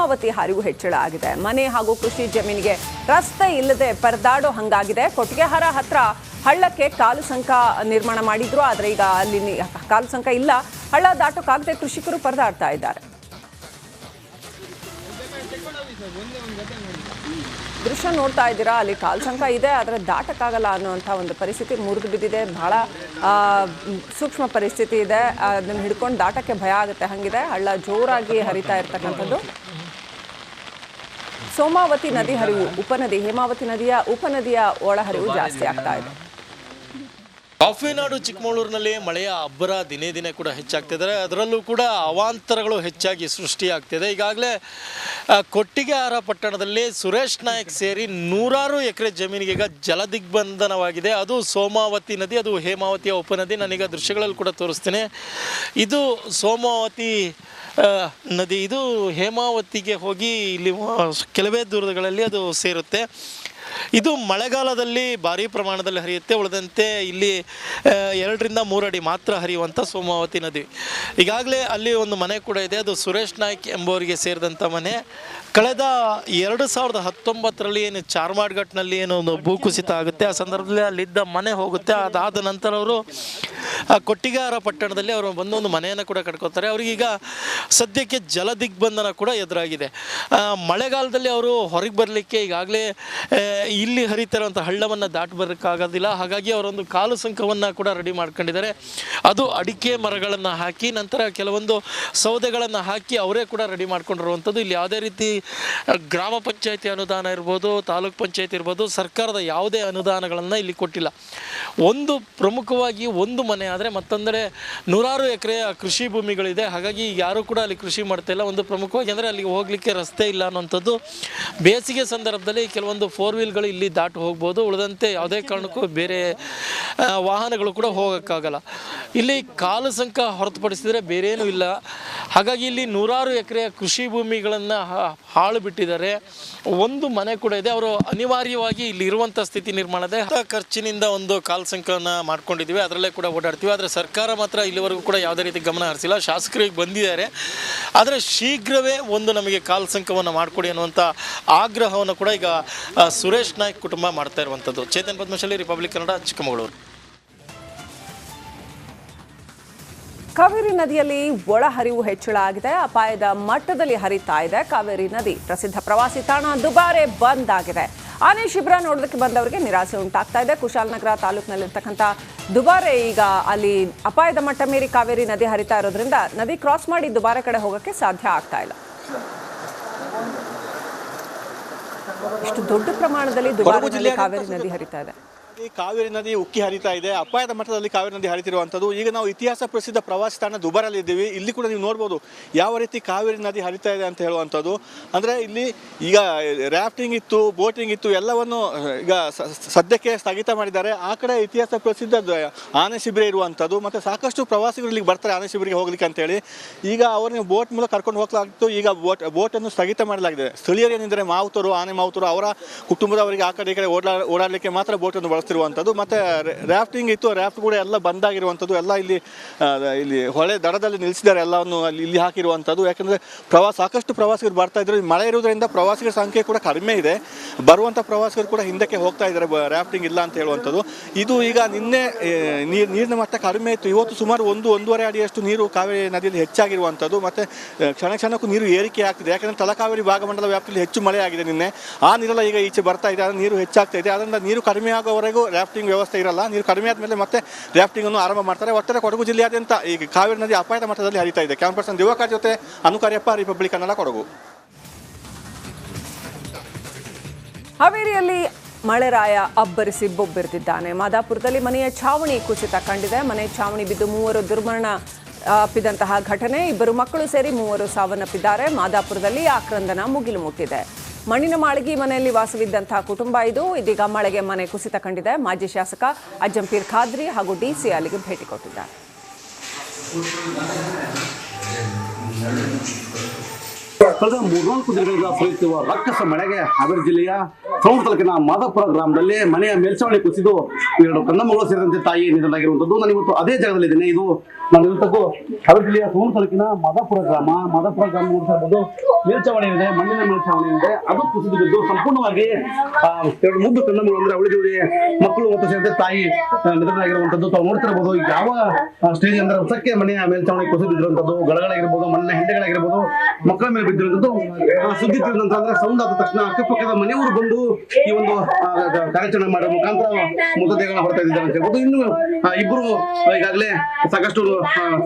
ಸೋಮಾವತಿ ಹರಿವು ಹೆಚ್ಚಳ ಆಗಿದೆ. ಮನೆ ಹಾಗೂ ಕೃಷಿ ಜಮೀನಿಗೆ ರಸ್ತೆ ಇಲ್ಲದೆ ಪರದಾಡೋ ಹಂಗಾಗಿದೆ. ಕೊಟ್ಟಿಗೆಹಾರ ಹತ್ರ ಹಳ್ಳಕ್ಕೆ ಕಾಲು ಸಂಕ ನಿರ್ಮಾಣ ಮಾಡಿದ್ರು, ಆದರೆ ಈಗ ಅಲ್ಲಿ ಕಾಲು ಸಂಕ ಇಲ್ಲ. ಹಳ್ಳ ದಾಟೋಕ್ಕಾಗದೆ ಕೃಷಿಕರು ಪರದಾಡ್ತಾ ಇದ್ದಾರೆ. ದೃಶ್ಯ ನೋಡ್ತಾ ಇದ್ದೀರಾ, ಅಲ್ಲಿ ಕಾಲು ಸಂಕ ಇದೆ, ಆದರೆ ದಾಟಕ್ಕಾಗಲ್ಲ ಅನ್ನುವಂಥ ಒಂದು ಪರಿಸ್ಥಿತಿ ಮುರಿದು ಬಿದ್ದಿದೆ. ಬಹಳ ಸೂಕ್ಷ್ಮ ಪರಿಸ್ಥಿತಿ ಇದೆ. ಅದನ್ನು ಹಿಡ್ಕೊಂಡು ದಾಟಕ್ಕೆ ಭಯ ಆಗುತ್ತೆ ಹಂಗಿದೆ. ಹಳ್ಳ ಜೋರಾಗಿ ಹರಿತಾ ಇರ್ತಕ್ಕಂಥದ್ದು. ಸೋಮಾವತಿ ನದಿ ಹರಿವು ಉಪನದಿ, ಹೇಮಾವತಿ ನದಿಯ ಉಪನದಿಯ ಒಳಹರಿವು ಜಾಸ್ತಿ ಆಗ್ತಾ ಇದೆ. ಕಾಫಿನಾಡು ಚಿಕ್ಕಮಗಳೂರಿನಲ್ಲಿ ಮಳೆಯ ಅಬ್ಬರ ದಿನೇ ದಿನೇ ಕೂಡ ಹೆಚ್ಚಾಗ್ತಿದ್ದಾರೆ. ಅದರಲ್ಲೂ ಕೂಡ ಅವಾಂತರಗಳು ಹೆಚ್ಚಾಗಿ ಸೃಷ್ಟಿಯಾಗ್ತಿದೆ. ಈಗಾಗಲೇ ಕೊಟ್ಟಿಗೆಹಾರ ಪಟ್ಟಣದಲ್ಲಿ ಸುರೇಶ್ ನಾಯಕ್ ಸೇರಿ ನೂರಾರು ಎಕರೆ ಜಮೀನಿಗೆ ಈಗ ಜಲದಿಗ್ಬಂಧನವಾಗಿದೆ. ಅದು ಸೋಮಾವತಿ ನದಿ, ಅದು ಹೇಮಾವತಿಯ ಉಪನದಿ. ನಾನೀಗ ದೃಶ್ಯಗಳಲ್ಲಿ ಕೂಡ ತೋರಿಸ್ತೇನೆ. ಇದು ಸೋಮಾವತಿ ನದಿ, ಇದು ಹೇಮಾವತಿಗೆ ಹೋಗಿ ಇಲ್ಲಿ ಕೆಲವೇ ದೂರಗಳಲ್ಲಿ ಅದು ಸೇರುತ್ತೆ. ಇದು ಮಳೆಗಾಲದಲ್ಲಿ ಭಾರೀ ಪ್ರಮಾಣದಲ್ಲಿ ಹರಿಯುತ್ತೆ. ಉಳಿದಂತೆ ಇಲ್ಲಿ 2 ರಿಂದ 3 ಅಡಿ ಮಾತ್ರ ಹರಿಯುವಂಥ ಸೋಮಾವತಿ ನದಿ. ಈಗಾಗಲೇ ಅಲ್ಲಿ ಒಂದು ಮನೆ ಕೂಡ ಇದೆ, ಅದು ಸುರೇಶ್ ನಾಯ್ಕ್ ಎಂಬುವರಿಗೆ ಸೇರಿದಂಥ ಮನೆ. ಕಳೆದ 2019ರಲ್ಲಿ ಏನು ಚಾರ್ಮಾಡ್ ಘಟ್ನಲ್ಲಿ ಏನು ಒಂದು ಭೂಕುಸಿತ ಆಗುತ್ತೆ, ಆ ಸಂದರ್ಭದಲ್ಲಿ ಅಲ್ಲಿದ್ದ ಮನೆ ಹೋಗುತ್ತೆ. ಅದಾದ ನಂತರ ಅವರು ಕೊಟ್ಟಿಗೆಹಾರ ಪಟ್ಟಣದಲ್ಲಿ ಅವರು ಬಂದೊಂದು ಮನೆಯನ್ನು ಕೂಡ ಕಟ್ಕೋತಾರೆ. ಅವ್ರಿಗೀಗ ಸದ್ಯಕ್ಕೆ ಜಲದಿಗ್ಬಂಧನ ಕೂಡ ಎದುರಾಗಿದೆ. ಮಳೆಗಾಲದಲ್ಲಿ ಅವರು ಹೊರಗೆ ಬರಲಿಕ್ಕೆ ಈಗಾಗಲೇ ಇಲ್ಲಿ ಹರಿತಿರುವಂಥ ಹಳ್ಳವನ್ನು ದಾಟಿ ಬರೋಕ್ಕಾಗೋದಿಲ್ಲ. ಹಾಗಾಗಿ ಅವರೊಂದು ಕಾಲು ಸಂಕವನ್ನು ಕೂಡ ರೆಡಿ ಮಾಡ್ಕೊಂಡಿದ್ದಾರೆ. ಅದು ಅಡಿಕೆ ಮರಗಳನ್ನು ಹಾಕಿ, ನಂತರ ಕೆಲವೊಂದು ಸೌದೆಗಳನ್ನು ಹಾಕಿ ಅವರೇ ಕೂಡ ರೆಡಿ ಮಾಡ್ಕೊಂಡಿರುವಂಥದ್ದು. ಇಲ್ಲಿ ಯಾವುದೇ ರೀತಿ ಗ್ರಾಮ ಪಂಚಾಯತಿ ಅನುದಾನ ಇರ್ಬೋದು, ತಾಲೂಕ್ ಪಂಚಾಯತಿ ಇರ್ಬೋದು, ಸರ್ಕಾರದ ಯಾವುದೇ ಅನುದಾನಗಳನ್ನು ಇಲ್ಲಿ ಕೊಟ್ಟಿಲ್ಲ. ಒಂದು ಪ್ರಮುಖವಾಗಿ ಒಂದು ಮನೆ ಆದರೆ ಮತ್ತೊಂದೆಡೆ ನೂರಾರು ಎಕರೆಯ ಕೃಷಿ ಭೂಮಿಗಳಿದೆ. ಹಾಗಾಗಿ ಯಾರೂ ಕೂಡ ಅಲ್ಲಿ ಕೃಷಿ ಮಾಡ್ತಾಯಿಲ್ಲ. ಒಂದು ಪ್ರಮುಖವಾಗಿ ಅಂದರೆ ಅಲ್ಲಿಗೆ ಹೋಗಲಿಕ್ಕೆ ರಸ್ತೆ ಇಲ್ಲ ಅನ್ನೋಂಥದ್ದು. ಬೇಸಿಗೆ ಸಂದರ್ಭದಲ್ಲಿ ಕೆಲವೊಂದು 4 ವೀಲ್ಗಳು ಇಲ್ಲಿ ದಾಟು ಹೋಗ್ಬೋದು. ಉಳಿದಂತೆ ಯಾವುದೇ ಕಾರಣಕ್ಕೂ ಬೇರೆ ವಾಹನಗಳು ಕೂಡ ಹೋಗೋಕ್ಕಾಗಲ್ಲ. ಇಲ್ಲಿ ಕಾಲು ಸಂಕ ಹೊರತುಪಡಿಸಿದರೆ ಬೇರೇನೂ ಇಲ್ಲ. ಹಾಗಾಗಿ ಇಲ್ಲಿ ನೂರಾರು ಎಕರೆಯ ಕೃಷಿ ಭೂಮಿಗಳನ್ನು ಹಾಳು ಬಿಟ್ಟಿದ್ದಾರೆ. ಒಂದು ಮನೆ ಕೂಡ ಇದೆ. ಅವರು ಅನಿವಾರ್ಯವಾಗಿ ಇಲ್ಲಿ ಇರುವಂಥ ಸ್ಥಿತಿ ನಿರ್ಮಾಣ ಇದೆ. ಖರ್ಚಿನಿಂದ ಒಂದು ಕಾಲು ಸಂಕವನ್ನು ಮಾಡ್ಕೊಂಡಿದ್ದೀವಿ, ಅದರಲ್ಲೇ ಕೂಡ ಓಡಾಡ್ತೀವಿ. ಆದರೆ ಸರ್ಕಾರ ಮಾತ್ರ ಇಲ್ಲಿವರೆಗೂ ಕೂಡ ಯಾವುದೇ ರೀತಿ ಗಮನ ಹರಿಸಿಲ್ಲ. ಶಾಸಕರಿಗೆ ಬಂದಿದ್ದಾರೆ, ಆದರೆ ಶೀಘ್ರವೇ ಒಂದು ನಮಗೆ ಕಾಲು ಸಂಕವನ್ನು ಮಾಡಿಕೊಡಿ ಅನ್ನುವಂಥ ಆಗ್ರಹವನ್ನು ಕೂಡ ಈಗ ಸುರೇಶ್ ನಾಯ್ಕ್ ಕುಟುಂಬ ಮಾಡ್ತಾ ಇರುವಂಥದ್ದು. ಚೇತನ್ ಪದ್ಮಶಾಲಿ, ರಿಪಬ್ಲಿಕ್ ಕನ್ನಡ, ಚಿಕ್ಕಮಗಳೂರು. ಕಾವೇರಿ ನದಿಯಲ್ಲಿ ಒಳಹರಿವು ಹೆಚ್ಚಳ ಆಗಿದೆ. ಅಪಾಯದ ಮಟ್ಟದಲ್ಲಿ ಹರಿತಾ ಇದೆ ಕಾವೇರಿ ನದಿ. ಪ್ರಸಿದ್ಧ ಪ್ರವಾಸಿ ತಾಣ ದುಬಾರೆ ಬಂದ್ ಆಗಿದೆ. ಆನೆ ಶಿಬಿರ ನೋಡೋದಕ್ಕೆ ಬಂದವರಿಗೆ ನಿರಾಸೆ ಉಂಟಾಗ್ತಾ ಇದೆ. ಕುಶಾಲನಗರ ತಾಲೂಕಿನಲ್ಲಿರ್ತಕ್ಕಂಥ ದುಬಾರೆ ಈಗ ಅಲ್ಲಿ ಅಪಾಯದ ಮಟ್ಟ ಮೀರಿ ಕಾವೇರಿ ನದಿ ಹರಿತಾ ಇರೋದ್ರಿಂದ ನದಿ ಕ್ರಾಸ್ ಮಾಡಿ ದುಬಾರೆ ಕಡೆ ಹೋಗೋಕ್ಕೆ ಸಾಧ್ಯ ಆಗ್ತಾ ಇಲ್ಲ. ಇಷ್ಟು ದೊಡ್ಡ ಪ್ರಮಾಣದಲ್ಲಿ ದುಬಾರೆ ಕಾವೇರಿ ನದಿ ಹರಿತಾ ಇದೆ. ಕಾವೇರಿ ನದಿ ಉಕ್ಕಿ ಹರಿತಾ ಇದೆ. ಅಪಾಯದ ಮಟ್ಟದಲ್ಲಿ ಕಾವೇರಿ ನದಿ ಹರಿತಿರುವಂಥದ್ದು. ಈಗ ನಾವು ಇತಿಹಾಸ ಪ್ರಸಿದ್ಧ ಪ್ರವಾಸಿ ತಾಣ ದುಬಾರಲ್ಲಿ ಇದ್ದೀವಿ. ಇಲ್ಲಿ ಕೂಡ ನೀವು ನೋಡ್ಬೋದು ಯಾವ ರೀತಿ ಕಾವೇರಿ ನದಿ ಹರಿತಾ ಇದೆ ಅಂತ ಹೇಳುವಂಥದ್ದು. ಅಂದರೆ ಇಲ್ಲಿ ಈಗ ರ್ಯಾಫ್ಟಿಂಗ್ ಇತ್ತು, ಬೋಟಿಂಗ್ ಇತ್ತು, ಎಲ್ಲವನ್ನು ಈಗ ಸದ್ಯಕ್ಕೆ ಸ್ಥಗಿತ ಮಾಡಿದ್ದಾರೆ. ಆ ಕಡೆ ಇತಿಹಾಸ ಪ್ರಸಿದ್ಧ ಆನೆ ಶಿಬಿರ ಇರುವಂಥದ್ದು. ಮತ್ತು ಸಾಕಷ್ಟು ಪ್ರವಾಸಿಗರು ಇಲ್ಲಿಗೆ ಬರ್ತಾರೆ ಆನೆ ಶಿಬಿರಿಗೆ ಹೋಗ್ಲಿಕ್ಕೆ ಅಂತೇಳಿ. ಈಗ ಅವ್ರನ್ನ ಬೋಟ್ ಮೂಲಕ ಕರ್ಕೊಂಡು ಹೋಗ್ಲಾಗಿತ್ತು. ಈಗ ಬೋಟನ್ನು ಸ್ಥಗಿತ ಮಾಡಲಾಗಿದೆ. ಸ್ಥಳೀಯರು ಏನಿದ್ದಾರೆ ಮಾವುತರು, ಆನೆ ಮಾವುತರು, ಅವರ ಕುಟುಂಬದವರಿಗೆ ಆ ಕಡೆ ಈ ಕಡೆ ಓಡಾಡಲಿಕ್ಕೆ ಮಾತ್ರ ಬೋಟನ್ನು ಬಳಸ್ತಿರುವಂಥದ್ದು. ಮತ್ತು ರ್ಯಾಫ್ಟಿಂಗ್ ಇತ್ತು, ರ್ಯಾಫ್ಟ್ ಕೂಡ ಎಲ್ಲ ಬಂದಾಗಿರುವಂಥದ್ದು. ಎಲ್ಲ ಇಲ್ಲಿ ಹೊಳೆ ದಡದಲ್ಲಿ ನಿಲ್ಲಿಸಿದ್ದಾರೆ, ಎಲ್ಲವನ್ನು ಇಲ್ಲಿ ಹಾಕಿರುವಂಥದ್ದು. ಯಾಕಂದರೆ ಸಾಕಷ್ಟು ಪ್ರವಾಸಿಗರು ಬರ್ತಾ ಇದ್ರು. ಮಳೆ ಇರೋದ್ರಿಂದ ಪ್ರವಾಸಿಗರ ಸಂಖ್ಯೆ ಕೂಡ ಕಡಿಮೆ ಇದೆ. ಬರುವಂಥ ಪ್ರವಾಸಿಗರು ಕೂಡ ಹಿಂದಕ್ಕೆ ಹೋಗ್ತಾ ಇದ್ದಾರೆ, ರ್ಯಾಫ್ಟಿಂಗ್ ಇಲ್ಲ ಅಂತ ಹೇಳುವಂಥದ್ದು. ಇದು ಈಗ ನಿನ್ನೆ ನೀರಿನ ಮಟ್ಟ ಕಡಿಮೆ ಇತ್ತು. ಇವತ್ತು ಸುಮಾರು 1-1.5 ಅಡಿಯಷ್ಟು ನೀರು ಕಾವೇರಿ ನದಿಯಲ್ಲಿ ಹೆಚ್ಚಾಗಿರುವಂಥದ್ದು. ಮತ್ತು ಕ್ಷಣಕ್ಕೂ ನೀರು ಏರಿಕೆ ಆಗ್ತಿದೆ. ಯಾಕಂದರೆ ತಲಕಾವೇರಿ ಭಾಗಮಂಡಲ ವ್ಯಾಪ್ತಿಯಲ್ಲಿ ಹೆಚ್ಚು ಮಳೆ ಆಗಿದೆ ನಿನ್ನೆ. ಆ ನೀರೆಲ್ಲ ಈಗ ಈಚೆ ಬರ್ತಾ ಇದೆ, ನೀರು ಹೆಚ್ಚಾಗ್ತಾ ಇದೆ. ಅದರಿಂದ ನೀರು ಕಡಿಮೆ ಆಗೋವರೆಗೂ ರ್ಯಾಫ್ಟಿಂಗ್ ವ್ಯವಸ್ಥೆ ಇರಲ್ಲ. ನೀರು ಕಡಿಮೆ ಆದಮೇಲೆ ಮತ್ತೆ ರ್ಯಾಫ್ಟಿಂಗ್ ಅನ್ನು ಆರಂಭ ಮಾಡ್ತಾರೆ. ಒಟ್ಟಾರೆ ಕೊಡಗು ಜಿಲ್ಲೆಯಾದ್ಯಂತ ಈಗ ಕಾವೇರಿ ನದಿ ಅಪಾಯದ ಮಟ್ಟದಲ್ಲಿ ಹರಿತಾ ಇದೆ. ಕ್ಯಾಮರಾ ಪರ್ಸನ್ ದಿವಾಕರ್ ಜೊತೆ ಅನುಕಾರ್ಯಪ್ಪ, ರಿಪಬ್ಲಿಕ್ ಕನ್ನಡ, ಕೊಡಗು. ಹಾವೇರಿಯಲ್ಲಿ ಮಳೆರಾಯ ಅಬ್ಬರಿಸಿ ಬೊಬ್ಬೆರೆದಿದ್ದಾನೆ. ಮಾದಾಪುರದಲ್ಲಿ ಮನೆಯ ಛಾವಣಿ ಕುಸಿತ ಕಂಡಿದೆ. ಮನೆ ಛಾವಣಿ ಬಿದ್ದು 3 ದುರ್ಮರಣ ಅಪ್ಪಿದಂತಹ ಘಟನೆ. 2 ಮಕ್ಕಳು ಸೇರಿ 3 ಸಾವನ್ನಪ್ಪಿದ್ದಾರೆ. ಮಾದಾಪುರದಲ್ಲಿ ಆಕ್ರಂದನ ಮುಗಿಲು ಮುಟ್ಟಿದೆ. ಮಣ್ಣಿನ ಮಾಳಿಗೆ ಮನೆಯಲ್ಲಿ ವಾಸವಿದ್ದಂತಹ ಕುಟುಂಬ ಇದು. ಇದೀಗ ಮಳೆಗೆ ಮನೆ ಕುಸಿತ ಕಂಡಿದೆ. ಮಾಜಿ ಶಾಸಕ ಅಜ್ಜಂಪೀರ್ ಖಾದ್ರಿ ಹಾಗೂ ಡಿಸಿ ಅಲ್ಲಿಗೆ ಭೇಟಿ ಕೊಟ್ಟಿದ್ದಾರೆ. ಕಳೆದ 3-4 ದಿನಗಳಿಂದ ಸುರಿಯುತ್ತಿರುವ ರಕ್ಕಸ ಮಳೆಗೆ ಹಾವೇರಿ ಜಿಲ್ಲೆಯ ಸವಣೂರು ತಾಲೂಕಿನ ಮಾದಾಪುರ ಗ್ರಾಮದಲ್ಲಿ ಮನೆಯ ಮೇಲ್ಛಾವಣಿ ಕುಸಿದು 2 ಕಂದಮ್ಮಗಳು ಸೇರಿದಂತೆ ತಾಯಿ ನಿಧನರಾಗಿರುವಂತದ್ದು. ನಾನು ಇವತ್ತು ಅದೇ ಜಾಗದಲ್ಲಿದ್ದೇನೆ. ಇದು ನಾನು ಇವತ್ತದ್ದು ಹಾವೇರಿ ಜಿಲ್ಲೆಯ ಸವಣೂರು ತಾಲೂಕಿನ ಮಾದಾಪುರ ಗ್ರಾಮ ನೋಡ್ತಿರ್ಬೋದು. ಮೇಲ್ಛಾವಣಿ ಇದೆ, ಮಣ್ಣಿನ ಮೇಲ್ಛಾವಣಿ ಇದೆ, ಅದು ಕುಸಿದು ಬಿದ್ದು ಸಂಪೂರ್ಣವಾಗಿ 2 ಮುದ್ದು ಕಂದಮ್ಮಗಳು ಅಂದ್ರೆ ಅವಳಿ ಜೋಡಿ ಮಕ್ಕಳು ಮತ್ತು ಸೇರಿದಂತೆ ತಾಯಿ ನಿಧನರಾಗಿರುವಂತದ್ದು ತಾವು ನೋಡ್ತಿರ್ಬೋದು. ಯಾವ ಸ್ಟೇಜ್ ಅಂದ್ರೆ ಹೊಸಕ್ಕೆ ಮನೆಯ ಮೇಲ್ಛಾವಣಿ ಕುಸಿದಿರುವಂತದ್ದು, ಗಳಗಳಾಗಿರ್ಬೋದು, ಮಣ್ಣಿನ ಹೆಂಡೆಗಳಾಗಿರ್ಬೋದು, ಮಕ್ಕಳ ಮೇಲೆ ಬಿದ್ದಿರುವಂತದ್ದು ಸುದ್ದಿ ತಿಳಿದ ನಂತರ ಅಂದ್ರೆ ಸೌಂಡ್ ಆದ ತಕ್ಷಣ ಅಕ್ಕಪಕ್ಕದ ಮನೆಯವರು ಬಂದು ಈ ಒಂದು ಕಾರ್ಯಾಚರಣೆ ಮಾಡುವ ಮುಖಾಂತರ ಮೃತದೇಹಗಳನ್ನ ಹೊರತಾ ಇದ್ದಾರೆ ಅಂತ ಹೇಳ್ಬೋದು. ಇನ್ನು ಇಬ್ಬರು ಈಗಾಗಲೇ ಸಾಕಷ್ಟು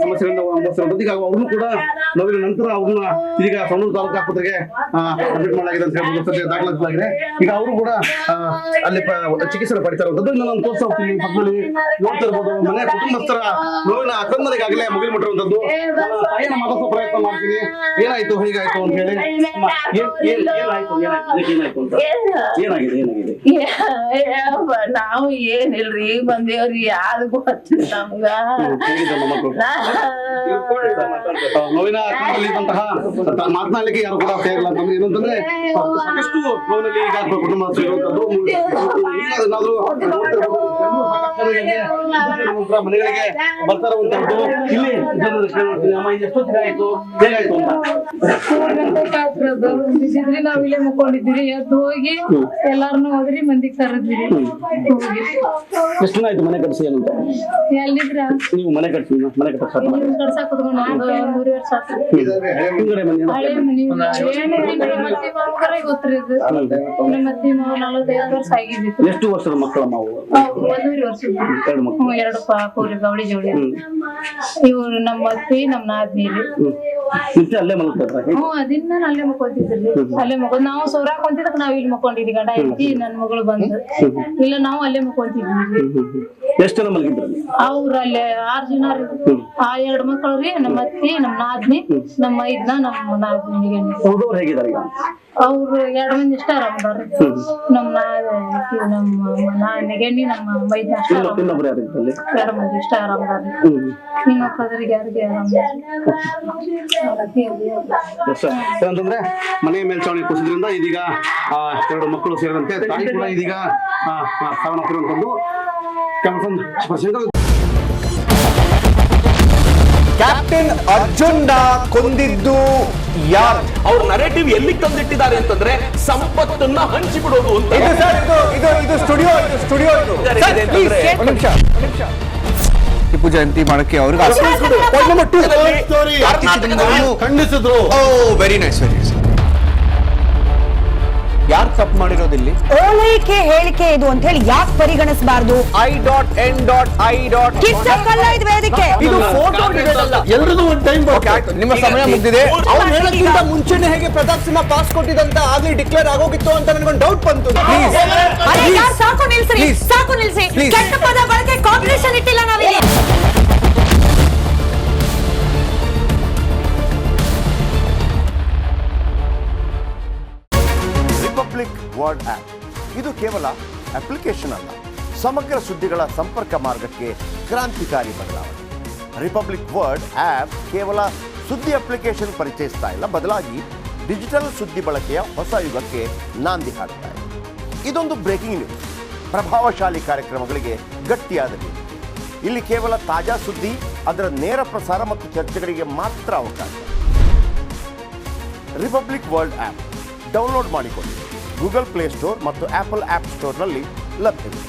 ಸಮಸ್ಯೆಗಳಿಂದ ಅನುಭವಿಸಿರುವಂತದ್ದು. ಈಗ ಅವ್ರನ್ನು ಕೂಡ ನೋವಿನ ನಂತರ ಅವ್ರನ್ನ ಈಗ ಸವಣೂರು ತಾಲೂಕು ಆಸ್ಪತ್ರೆಗೆ ಅಡ್ಮಿಟ್ ಮಾಡಲಾಗಿದೆ ಅಂತ ಹೇಳ್ಬೋದು, ದಾಖಲಾಗಿದೆ. ಈಗ ಅವರು ಕೂಡ ಅಲ್ಲಿ ಚಿಕಿತ್ಸೆ ಪಡಿತಾ ಇರುವಂತದ್ದು. ಇನ್ನು ನಾನು ತೋರಿಸ್ತಾ ಹೋಗ್ತೀನಿ ಪಕ್ಕದಲ್ಲಿ ನೋಡ್ತಿರ್ಬೋದು. ಮನೆಯ ಕುಟುಂಬಸ್ಥರ ನೋವಿನ ಆಕ್ರಂದನ ಈಗಾಗಲೇ ಮುಗಿಲು ಮುಟ್ಟಿರುವಂತದ್ದು. ತಾಯಿನ ಮಾತಾಡೋ ಪ್ರಯತ್ನ ಮಾಡ್ತೀನಿ. ಏನಾಯ್ತು ಹೇಗಾಯ್ತು ಅಂತ ಹೇಳಿ. ನಾವು ಏನಿಲ್ರಿ ಬಂದೇವ್ರಿ ಯಾರು ಗೊತ್ತಿಲ್ಲ ನಮ್ಗ. ನೋವಿನ ಆಕ್ರಂದನಲ್ಲಿದ್ದಂತಹ ಮಾತನಾಡಲಿಕ್ಕೆ ಯಾರು ಕೂಡ ತಯಾರಿಲ್ಲ ಅಂತಂದ್ರೆ ಏನಂತಂದ್ರೆ ಸಾಕಷ್ಟು ನೋವಿನಲ್ಲಿ ಈಗ ಕುಟುಂಬ ಸೇರುವಂತದ್ದು. ಮನೆಗಳಿಗೆ ಬರ್ತಾ ಇರುವಂತದ್ದು. ಇಲ್ಲಿ ಅಮ್ಮ ಎಷ್ಟು ದಿನ ಆಯ್ತು ಹೇಗಾಯ್ತು ಅಂತ ಬಿಸಿದ್ರಿ ನಾವ್ ಇಲ್ಲೇ ಮುಕ್ಕೊಂಡಿದ್ರಿ. ಎದ್ದು ಹೋಗಿ ಎಲ್ಲಾರನು ಹೋದ್ರಿ ಮಂದಿಗ್ ಕರದ್ರಿ. ಎಷ್ಟು ದಿನ ಆಯ್ತು ಮನೆ ಕಟ್ಸಿ? ಏನಂತ ಎಲ್ಲಿದ್ರ ನೀವು ಮನೆ ಕಟ್ಸಿ ಕಡ್ಸಾಕ್ ಕುತ್ಕೊಂಡು 3 ವರ್ಷ ಆತು. ಹಿಂಗಡೆ ಮನೆ ಹಳೆ ಮನಿ ಮತ್ತಿ ಮಾಮಗರ ಗೊತ್ತ್ರಿ ಇದು. ಮತ್ತಿ ಮಾವ 45 ವರ್ಷ ಆಗಿದ್ದಿತ್ತು. ಎಷ್ಟು ವರ್ಷದ ಮಕ್ಕಳಮ್ಮ ಅವು? 1 ವರ್ಷ. 2 ಮಕ್ಕಳು. 2 ಕೂರಿ ಗೌಡಿ ಜೋಡಿ. ಇವ್ರು ನಮ್ಮ ಅತ್ತಿ ನಮ್ಮ ನಾದ್ನೀರಿ. ಮುಂಚೆ ಅಲ್ಲೇ ಮಲ್ಕೊಳ್ತಾರೆ? ಅದಿನ್ನ ಅಲ್ಲೇ ಮಕ್ಕೊಂತಿದ್ರಿ. ಅಲ್ಲೇ ಮಕ್ಕೊಂಡ್ ನಾವು ಸೋರಾಕ್ ಕುಂತಿದ್ದಕ್ ನಾವ್ ಇಲ್ಲಿ ಮಕ್ಕೊಂಡಿದ್ವಿ. ಗಂಡ ಹೆಂಡತಿ ನನ್ ಮಗಳು ಬಂದು ಇಲ್ಲ ನಾವು ಅಲ್ಲೇ ಮಕ್ಕೊಂತಿದ್ವಿ. ಎಷ್ಟು ಜನ ಮಲಗಿದ್ರು? ಅವ್ರ ಅಲ್ಲೇ 6 ಜನ ರೀ. 2 ಮಕ್ಕಳು ರೀ, ನಮ್ಮ ಅತ್ತಿ ನಮ್ಮ ನಾದ್ನಿ ನಮ್ಮ ಮೈದ್ನ ನಮ್ಮ ನಾದ್ನಿಗೆ. ಹುಡುಗರು ಹೇಗಿದ್ದಾರೆ ಈಗ? ಅವ್ರು 2 ಮಂದಿ ಇಷ್ಟ ಆರಾಮದಾರ್ರಿ. ನಮ್ಮ ನೆಗೆಣ್ಣಿ ನಮ್ಮ ಮೈದ್ನ ಅಷ್ಟ ಆರಾಮ. ಇನ್ನೊಬ್ರು ಯಾರು ಇದ್ರಲ್ಲಿ? 2 ಮಂದಿ ಇಷ್ಟ ಆರಾಮದಾರ್ರಿ. ಇನ್ನೊಬ್ಬರಿಗೆ ಯಾರಿಗೆ ಆರಾಮ ಅಂತಂದ್ರೆ ಮನೆಯ ಮೇಲ್ಛಾವಣಿ ಕುಸಿದ್ರಿಂದ ಇದೀಗ 2 ಮಕ್ಕಳು ಸೇರಿದಂತೆ ತಾಯಿ ಕೂಡ ಇದೀಗ ಸಾವನ್ನಪ್ಪಿರುವಂತದ್ದು. ಕ್ಯಾಪ್ಟನ್ ಅರ್ಜುನ್ ಕೊಂದಿದ್ದು ಯಾರು? ಅವ್ರ ನರೇಟಿವ್ ಎಲ್ಲಿ ತಂದಿಟ್ಟಿದ್ದಾರೆ ಅಂತಂದ್ರೆ ಸಂಪತ್ತನ್ನ ಹಂಚಿಬಿಡೋದು ಅಂತ. ಇದು ಸ್ಟುಡಿಯೋ ಟಿಪ್ಪು ಜಯಂತಿ ಮಾಡಕ್ಕೆ ಅವ್ರಿಗೆ ಖಂಡಿಸಿದ್ರು. Very nice. ಯಾರು ತಪ್ಪು ಮಾಡಿರೋದಿಲ್ಲಿ? ಓಲೈಕೆ ಹೇಳಿಕೆ ಇದು ಅಂತ ಹೇಳಿ ಯಾಕೆ ಪರಿಗಣಿಸಬಾರದು? I.N.I. ವೇದಿಕೆ ಇದು ಫೋಟೋ ಡಿಬೇಟ್ ಅಲ್ಲ. ಎಲ್ರಿಗೂ ಒಂದು ಟೈಮ್ ನಿಮ್ಮ ಸಮಯ ಮುಗಿದಿದೆ. ಅವ್ರು ಹೇಳಕ್ಕಿಂತ ಮುಂಚೆನೆ ಹೇಗೆ ಪ್ರತಾಪ್ ಸಿಂಹ ಪಾಸ್ ಕೊಟ್ಟಿದಂತ ಆಗ್ಲಿ ಡಿಕ್ಲೇರ್ ಆಗೋಗಿತ್ತು ಅಂತ ನನಗೊಂದು ಡೌಟ್ ಬಂತು. ಸಾಕು ನಿಲ್ಸಿ. ಕೆಟ್ಟ ಪದ ಬಳಕೆ ಕಾಂಪಿಟೇಷನ್ ಇಟ್ಟಿಲ್ಲ ನಾವಿಲ್ಲಿ. ರಿಪಬ್ಲಿಕ್ ವರ್ಡ್ ಆಪ್ ಇದು ಕೇವಲ ಅಪ್ಲಿಕೇಶನ್ ಅಲ್ಲ, ಸಮಗ್ರ ಸುದ್ದಿಗಳ ಸಂಪರ್ಕ ಮಾರ್ಗಕ್ಕೆ ಕ್ರಾಂತಿಕಾರಿ ಬದಲಾವಣೆ. ರಿಪಬ್ಲಿಕ್ ವರ್ಡ್ ಆಪ್ ಕೇವಲ ಸುದ್ದಿ ಅಪ್ಲಿಕೇಶನ್ ಪರಿಚಯಿಸ್ತಾ ಇಲ್ಲ, ಬದಲಾಗಿ ಡಿಜಿಟಲ್ ಸುದ್ದಿ ಬಳಕೆಯ ಹೊಸ ಯುಗಕ್ಕೆ ನಾಂದಿ ಹಾಡ್ತಾ ಇದೆ. ಇದೊಂದು ಬ್ರೇಕಿಂಗ್ ನ್ಯೂಸ್, ಪ್ರಭಾವಶಾಲಿ ಕಾರ್ಯಕ್ರಮಗಳಿಗೆ ಗಟ್ಟಿಯಾದ ನ್ಯೂಸ್. ಇಲ್ಲಿ ಕೇವಲ ತಾಜಾ ಸುದ್ದಿ, ಅದರ ನೇರ ಪ್ರಸಾರ ಮತ್ತು ಚರ್ಚೆಗಳಿಗೆ ಮಾತ್ರ ಅವಕಾಶ. ರಿಪಬ್ಲಿಕ್ ವರ್ಲ್ಡ್ ಆ್ಯಪ್ ಡೌನ್ಲೋಡ್ ಮಾಡಿಕೊಳ್ಳಿ. ಗೂಗಲ್ ಪ್ಲೇ ಸ್ಟೋರ್ ಮತ್ತು ಆಪಲ್ ಆ್ಯಪ್ ಸ್ಟೋರ್ನಲ್ಲಿ ಲಭ್ಯವಿದೆ.